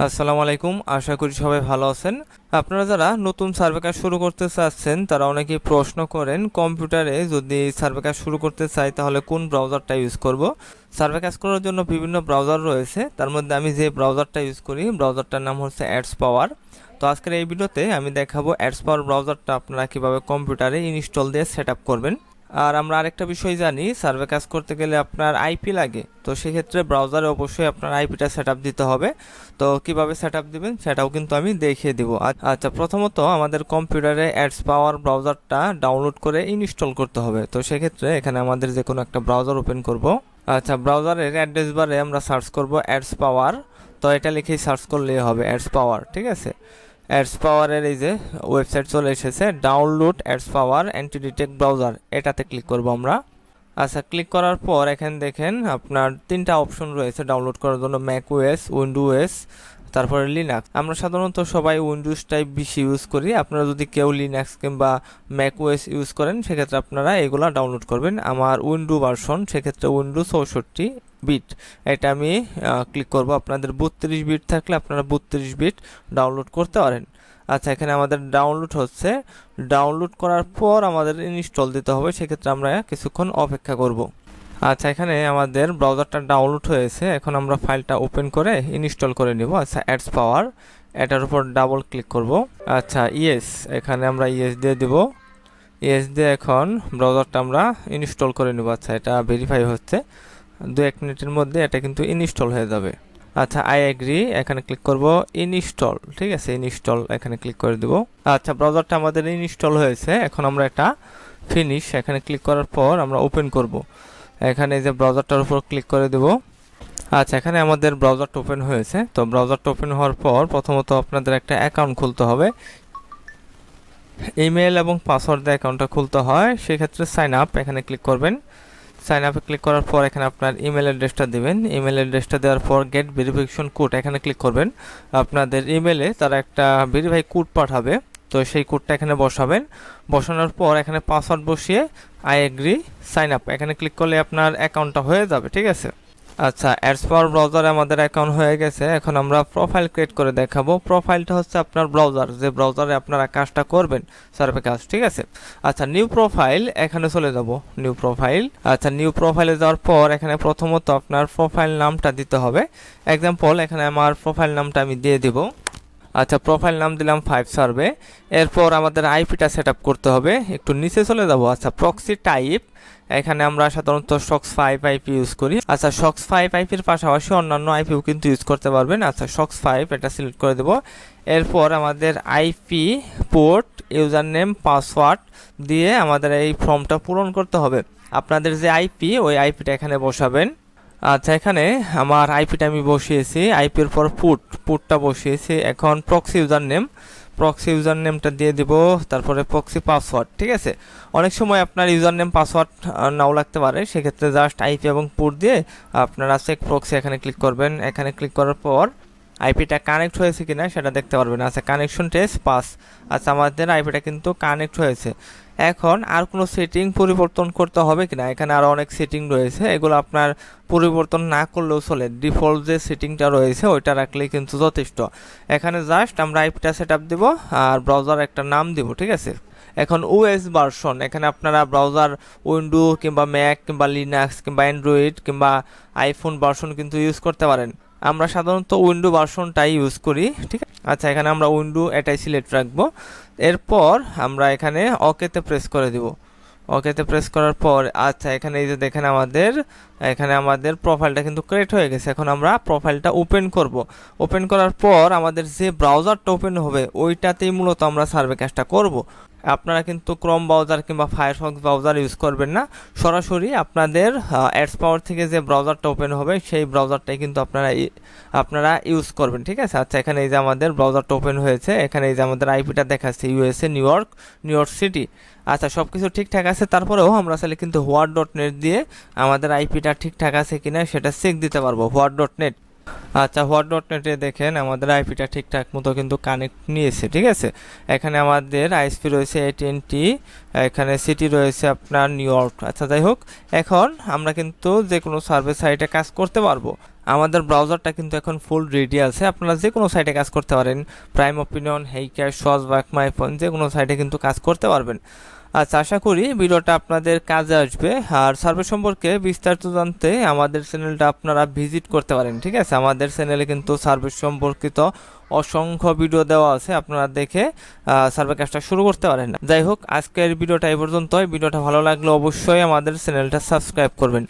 আসসালামু আলাইকুম, আশা করি সবাই ভালো আছেন। আপনারা যারা নতুন সার্ভে কাজ শুরু করতে চাচ্ছেন তারা অনেকেই প্রশ্ন করেন কম্পিউটারে যদি সার্ভে কাজ শুরু করতে চাই তাহলে কোন ব্রাউজারটা ইউজ করব। সার্ভে কাজ করার জন্য বিভিন্ন ব্রাউজার রয়েছে, তার মধ্যে আমি যে ব্রাউজারটা ইউজ করি ব্রাউজারটার নাম হচ্ছে অ্যাডস পাওয়ার। তো আজকের এই ভিডিওতে আমি দেখাবো অ্যাডস পাওয়ার ব্রাউজারটা আপনারা কিভাবে কম্পিউটারে ইনস্টল দিয়ে সেট আপ করবেন। আর আমরা আরেকটা বিষয় জানি, সার্ভে কাজ করতে গেলে আপনার আইপি লাগে, তো সেক্ষেত্রে ব্রাউজারে অবশ্যই আপনার আইপিটা সেট আপ দিতে হবে। তো কিভাবে সেট আপ দিবেন সেটাও কিন্তু আমি দেখিয়ে দিব। আচ্ছা, প্রথমত আমাদের কম্পিউটারে অ্যাডস পাওয়ার ব্রাউজারটা ডাউনলোড করে ইনস্টল করতে হবে। তো সেক্ষেত্রে এখানে আমাদের যে কোনো একটা ব্রাউজার ওপেন করব। আচ্ছা, ব্রাউজারের অ্যাড্রেস বারে আমরা সার্চ করব অ্যাডস পাওয়ার। তো এটা লিখেই সার্চ করলেই হবে অ্যাডস পাওয়ার, ঠিক আছে। অ্যাডস পাওয়ারের এই যে ওয়েবসাইট চলে এসেছে, ডাউনলোড অ্যাডস পাওয়ার অ্যান্টি ডিটেক্ট ব্রাউজার, এটাতে ক্লিক করব আমরা। আচ্ছা, ক্লিক করার পর এখানে দেখেন আপনার তিনটা অপশন রয়েছে ডাউনলোড করার জন্য, ম্যাক ওএস, উইন্ডোজ, তারপরে লিনাক্স। আমরা সাধারণত সবাই উইন্ডোজটাই বেশি ইউজ করি। আপনারা যদি কেউ লিনাক্স কিংবা ম্যাক ওএস ইউজ করেন সেক্ষেত্রে আপনারা এগুলো ডাউনলোড করবেন। আমার উইন্ডো ভার্সন, সেক্ষেত্রে উইন্ডো 64 বিট, এটা আমি ক্লিক করব। আপনাদের 32 বিট থাকলে আপনারা 32 বিট ডাউনলোড করতে পারেন। আচ্ছা, এখানে আমাদের ডাউনলোড হচ্ছে। ডাউনলোড করার পর আমাদের ইনস্টল দিতে হবে, সেক্ষেত্রে আমরা কিছুক্ষণ অপেক্ষা করব। আচ্ছা, এখানে আমাদের ব্রাউজারটা ডাউনলোড হয়েছে, এখন আমরা ফাইলটা ওপেন করে ইনস্টল করে নিব। আচ্ছা, অ্যাডস পাওয়ার, এটার উপর ডাবল ক্লিক করব। আচ্ছা, ইয়েস, এখানে আমরা ইয়েস দিয়ে দিব। ইয়েস দিয়ে এখন ব্রাউজারটা আমরা ইনস্টল করে নিব। আচ্ছা, এটা ভেরিফাই হচ্ছে, 2-1 মিনিটের মধ্যে এটা কিন্তু ইনস্টল হয়ে যাবে। আচ্ছা, আই এগ্রি, এখানে ক্লিক করব, ইনস্টল, ঠিক আছে, ইনস্টল এখানে ক্লিক করে দেব। আচ্ছা, ব্রাউজারটা আমাদের ইনস্টল হয়েছে, এখন আমরা এটা ফিনিশ এখানে ক্লিক করার পর আমরা ওপেন করব। এখানে যে ব্রাউজারটার উপর ক্লিক করে দেব। আচ্ছা, এখানে আমাদের ব্রাউজারটা ওপেন হয়েছে। তো ব্রাউজারটা ওপেন হওয়ার পর প্রথমত আপনাদের একটা অ্যাকাউন্ট খুলতে হবে, ইমেল এবং পাসওয়ার্ড দিয়ে অ্যাকাউন্টটা খুলতে হয়। সেক্ষেত্রে সাইন আপ, এখানে ক্লিক করবেন। সাইন আপে ক্লিক করার পর এখানে আপনার ইমেল অ্যাড্রেসটা দেবেন। ইমেল অ্যাড্রেসটা দেওয়ার পর গেট ভেরিফিকেশন কোড, এখানে ক্লিক করবেন। আপনাদের ইমেলে তারা একটা ভেরিফাই কোড পাঠাবে, তো সেই কোডটা এখানে বসাবেন। বসানোর পর এখানে পাসওয়ার্ড বসিয়ে আই এগ্রি, সাইন আপ, এখানে ক্লিক করলে আপনার অ্যাকাউন্টটা হয়ে যাবে, ঠিক আছে। আচ্ছা, অ্যাডস পাওয়ার ব্রাউজারে আমাদের অ্যাকাউন্ট হয়ে গেছে, এখন আমরা প্রোফাইল ক্রিয়েট করে দেখাবো। প্রোফাইলটা হচ্ছে আপনার ব্রাউজার, যে ব্রাউজারে আপনারা কাজটা করবেন, সার্ভে কাজ, ঠিক আছে। আচ্ছা, নিউ প্রোফাইল, এখানে চলে যাব, নিউ প্রোফাইল। আচ্ছা, নিউ প্রোফাইলে যাওয়ার পর এখানে প্রথমত আপনার প্রোফাইল নামটা দিতে হবে। এক্সাম্পল, এখানে আমার প্রোফাইল নামটা আমি দিয়ে দিব। আচ্ছা, প্রোফাইল নাম দিলাম 5 সার্ভে। এরপর আমাদের আইপিটা সেট আপ করতে হবে, একটু নিচে চলে যাব। আচ্ছা, প্রক্সি টাইপ, এখানে আমরা সাধারণত সক্স 5 আইপি ইউজ করি। আচ্ছা, সক্স 5 আইপির পাশাপাশি অন্যান্য আইপিও কিন্তু ইউজ করতে পারবেন। আচ্ছা, সক্স 5 এটা সিলেক্ট করে দেব। এরপর আমাদের IP, port, user name, password দিয়ে আমাদের এই ফর্মটা পূরণ করতে হবে। আপনাদের যে আইপি, ওই আইপিটা এখানে বসাবেন। আচ্ছা, এখানে আমার আইপিটা আমি বসিয়েছি, আইপির পর পুটটা বসিয়েছি। এখন proxy user name, proxy user নেমটা দিয়ে দিব, তারপরে প্রক্সি পাসওয়ার্ড, ঠিক আছে। অনেক সময় আপনার ইউজার নেম পাসওয়ার্ড নাও লাগতে পারে, সেক্ষেত্রে জাস্ট আইপি এবং পুট দিয়ে আপনারা চেক প্রক্সি এখানে ক্লিক করবেন। এখানে ক্লিক করার পর আইপিটা কানেক্ট হয়েছে কিনা সেটা দেখতে পারবেন। আচ্ছা, কানেকশন টেস্ট পাস। আচ্ছা, আমাদের আইপিটা কিন্তু কানেক্ট হয়েছে। এখন আর কোনো সেটিং পরিবর্তন করতে হবে কিনা, এখানে আরও অনেক সেটিং রয়েছে, এগুলো আপনার পরিবর্তন না করলেও চলে। ডিফল্ট যে সেটিংটা রয়েছে ওইটা রাখলেই কিন্তু যথেষ্ট। এখানে জাস্ট আমরা আইপিটা সেট আপ দেবো আর ব্রাউজার একটা নাম দিব, ঠিক আছে। এখন ওএস ভার্সন, এখানে আপনারা ব্রাউজার উইন্ডো কিংবা ম্যাক কিংবা লিনাক্স কিংবা অ্যান্ড্রয়েড কিংবা আইফোন ভার্সন কিন্তু ইউজ করতে পারেন। আমরা সাধারণত উইন্ডো ভার্সনটাই ইউজ করি, ঠিক আছে। আচ্ছা, এখানে আমরা উইন্ডো এটাই সিলেক্ট রাখবো। এরপর আমরা এখানে ওকেতে প্রেস করে দিব। ওকেতে প্রেস করার পর আচ্ছা, এখানে এই যে দেখেন আমাদের প্রোফাইলটা কিন্তু ক্রিয়েট হয়ে গেছে। এখন আমরা প্রোফাইলটা ওপেন করব। ওপেন করার পর আমাদের যে ব্রাউজারটা ওপেন হবে ওইটাতেই মূলত আমরা সার্ভে কাজটা করব। আপনারা কিন্তু ক্রোম ব্রাউজার কিংবা ফায়ারফক্স ব্রাউজার ইউজ করবেন না, সরাসরি আপনাদের অ্যাডস পাওয়ার থেকে যে ব্রাউজারটা ওপেন হবে সেই ব্রাউজারটাই কিন্তু আপনারা ইউজ করবেন, ঠিক আছে। আচ্ছা, এখানে এই যে আমাদের ব্রাউজারটা ওপেন হয়েছে, এখানে এই যে আমাদের আইপিটা দেখাচ্ছে ইউএসএ, নিউ ইয়র্ক সিটি। আচ্ছা, সব কিছু ঠিকঠাক আছে, তারপরেও আমরা চাইলে কিন্তু হোয়াট.নেট দিয়ে আমাদের আইপিটা ঠিকঠাক আছে কিনা সেটা চেক দিতে পারবো, হোয়াট.নেট। আচ্ছা, হোয়াট.নেটে দেখেন আমাদের আইপিটা ঠিকঠাক মতো কিন্তু কানেক্ট নিয়েছে, ঠিক আছে। এখানে আমাদের আইএসপি রয়েছে AT&T, এখানে সিটি রয়েছে আপনার নিউ ইয়র্ক। আচ্ছা, যাই হোক, এখন আমরা কিন্তু যে কোনো সার্ভে সাইটে কাজ করতে পারবো। আমাদের ব্রাউজারটা কিন্তু এখন ফুল রেডি আছে, আপনারা যে কোনো সাইটে কাজ করতে পারেন, প্রাইম ওপিনিয়ন, হেইক্যাশ, সজবাক, মাইফোন, যে কোনো সাইটে কিন্তু কাজ করতে পারবেন। আচ্ছা, আশা করি ভিডিওটা আপনাদের কাজে আসবে। আর সার্ভে সম্পর্কে বিস্তারিত জানতে আমাদের চ্যানেলটা আপনারা ভিজিট করতে পারেন, ঠিক আছে? আমাদের চ্যানেলে কিন্তু সার্ভে সম্পর্কিত অসংখ্য ভিডিও দেওয়া আছে, আপনারা দেখে সার্ভে কাজটা শুরু করতে পারেন। যাই হোক, আজকের ভিডিওটা এই পর্যন্তই। ভিডিওটা ভালো লাগলে অবশ্যই আমাদের চ্যানেলটা সাবস্ক্রাইব করবেন।